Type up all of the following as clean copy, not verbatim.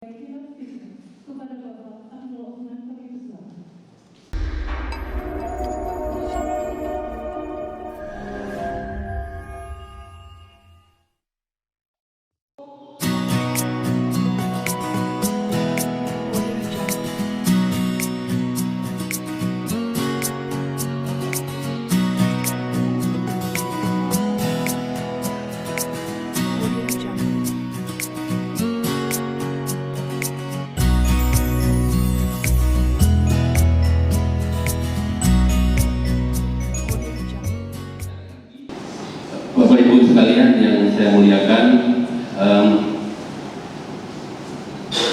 Kepada Bapak Abdul Osman kami persilakan. Bapak Ibu sekalian yang saya muliakan,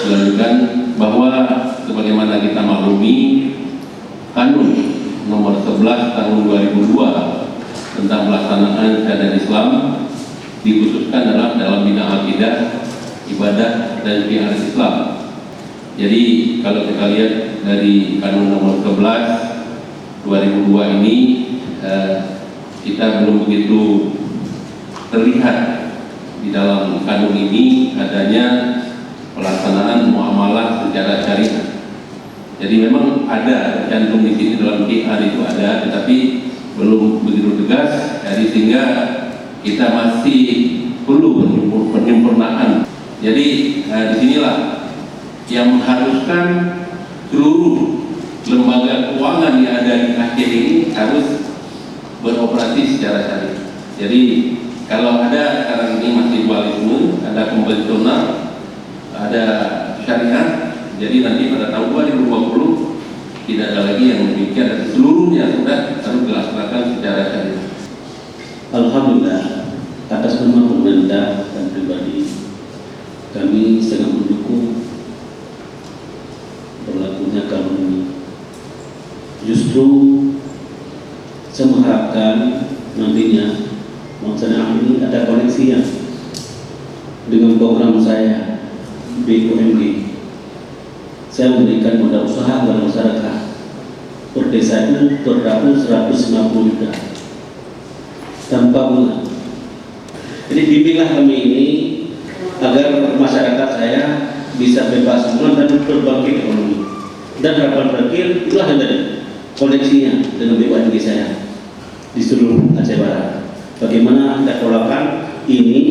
melanjutkan bahwa sebagaimana kita maklumi Kanun nomor 11 tahun 2002 tentang pelaksanaan syariat Islam dikhususkan dalam bidang akidah, ibadah, dan syiar Islam. Jadi kalau kita lihat dari Kanun nomor 11 2002 ini, kita belum begitu terlihat di dalam kanun ini adanya pelaksanaan muamalah secara syariah. Jadi memang ada tercantum di sini dalam QR itu ada, tetapi belum begitu tegas. Jadi sehingga kita masih perlu penyempurnaan. Jadi disinilah yang mengharuskan seluruh lembaga keuangan yang ada di Aceh ini harus beroperasi secara syariah. Jadi kalau ada sekarang ini masih dualisme, ada konvensional, ada syariah. Jadi nanti pada tahun 2020 tidak ada lagi yang demikian, dan seluruhnya sudah harus dilaksanakan secara syariah. Alhamdulillah, atas nama pemerintah dan pribadi, kami sangat mendukung berlakunya kanun ini. Justru saya mengharapkan nantinya Maksudnya ini ada koneksinya dengan program saya BUMG. Saya memberikan modal usaha kepada masyarakat. Per desa itu terdapat 150 juta tanpa bunga. Jadi bimbinglah kami ini agar masyarakat saya bisa bebas bunga dan berbangkit ekonomi. Dan harapan terakhir itulah yang tadi koneksinya dengan BUMG saya di seluruh Aceh Barat. Bagaimana kita kelola ini